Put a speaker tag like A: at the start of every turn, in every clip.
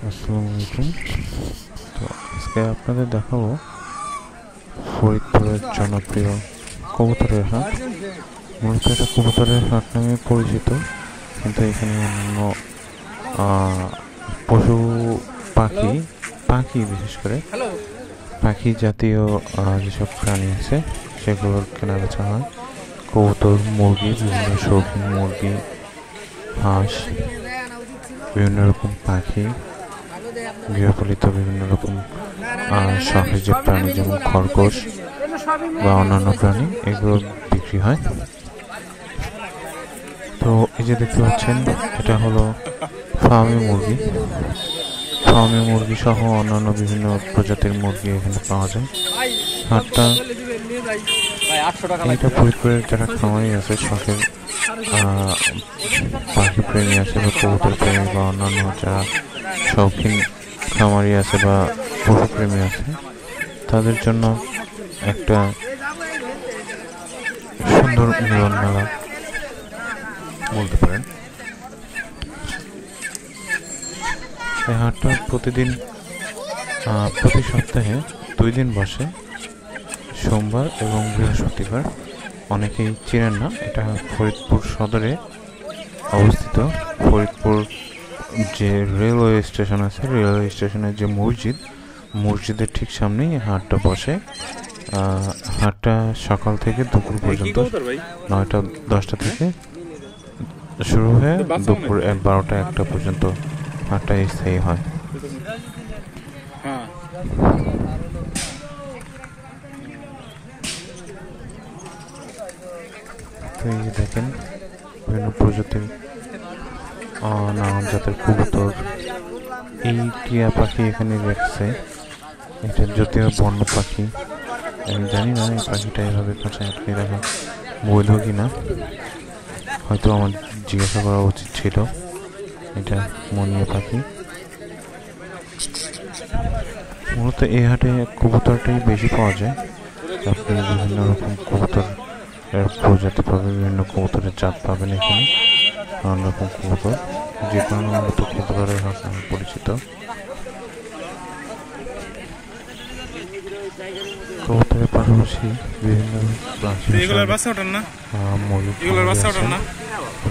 A: আসসালামু আলাইকুম। তো আজকে আপনাদের দেখাবো ফরিদপুরের জনপ্রিয় কবুতরের হাট। মূলত এটা কবুতরের হাট নামে পরিচিত, কিন্তু এখানে অন্যান্য পশু পাখি পাখি বিশেষ করে পাখি জাতীয় যেসব প্রাণী আছে সেগুলোর কেনা বেচা হয়। কবুতর, মুরগি, বিভিন্ন শৌখিন মুরগি, হাঁস, বিভিন্ন রকম পাখি, গৃহপালিত বিভিন্ন রকম শখের যে প্রাণী যেমন খরগোশ বা অন্যান্য প্রাণী, এগুলো বিক্রি হয়। তো এই যে দেখতে পাচ্ছেন, এটা হলো ফার্মি মুরগি। ফার্মি মুরগি সহ অন্যান্য বিভিন্ন প্রজাতির মুরগি এখানে পাওয়া যায়। হাটটা এটা ফরিদপুরের যারা খামারি আছে, শখের পাখি প্রেমী আছে বা কবুতর প্রেমী বা অন্যান্য যারা শৌখিন খামারি আছে বা পশুপ্রেমী আছে, তাদের জন্য একটা সুন্দর মিলন মেলা বলতে পারেন। এই হাটটা প্রতি সপ্তাহে 2 দিন বসে, সোমবার এবং বৃহস্পতিবার। অনেকেই চিনেন না, এটা ফরিদপুর সদরে অবস্থিত। ফরিদপুর যে রেলওয়ে স্টেশন আছে, রেলওয়ে স্টেশনের যে মসজিদের ঠিক সামনেই হাটটা বসে। হাটটা সকাল থেকে দুপুর পর্যন্ত 9টা-10টা থেকে শুরু হয়ে দুপুর 12টা-1টা পর্যন্ত হাটটা স্থায়ী হয়। তো এই যে দেখেন, বিভিন্ন প্রজাতির নানান জাতের কবুতর, এই টিয়া পাখি এখানে রাখছে। এটা যদিও বন্য পাখি, আমি জানি না এই পাখিটা এভাবে খাঁচায় আটকে রাখা বৈধ কিনা, হয়তো আমার জিজ্ঞাসা করা উচিত ছিল। এটা মনিয়া পাখি। মূলত এই হাটে কবুতরটাই বেশি পাওয়া যায়। আপনি বিভিন্ন রকম কবুতর প্রজাতি পাবেন, বিভিন্ন কবুতরের জাত পাবেন এখানে, নানান রকম কবুতর, যে কারণে মূলত কবুতরের হাট নামে পরিচিত। কবুতরের পাশাপাশি বিভিন্ন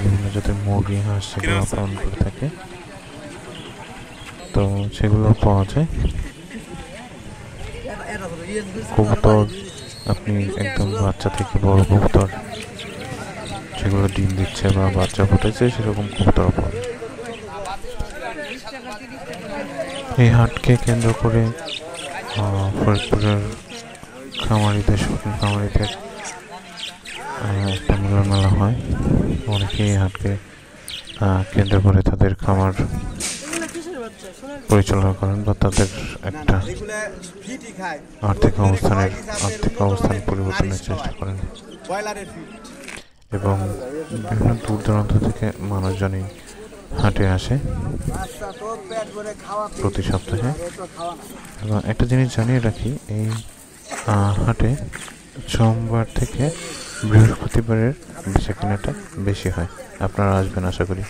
A: বিভিন্ন জাতের মুরগি, হাঁস সেগুলো পালন করে থাকে, তো সেগুলো পাওয়া যায়। কবুতর আপনি একদম বাচ্চা থেকে বড় কবুতর যেগুলো ডিম দিচ্ছে বা বাচ্চা ফুটেছে, সেরকম কবুতর পাওয়া যায়। এই হাটকে কেন্দ্র করে ফরিদপুরের খামারিদের, শৌখিন খামারিদের একটা মিলন মেলা হয়। অনেকে এই হাটকে কেন্দ্র করে তাদের খামার পরিচালনা করেন বা তাদের একটা আর্থিক অবস্থান পরিবর্তনের চেষ্টা করেন, এবং বিভিন্ন দূর দূরান্ত থেকে মানুষজনই হাটে আসে প্রতি সপ্তাহে। এবং একটা জিনিস জানিয়ে রাখি, এই হাটে সোমবার থেকে বৃহস্পতিবারের বেচা কেনাটা বেশি হয়। আপনারা আসবেন আশা করি।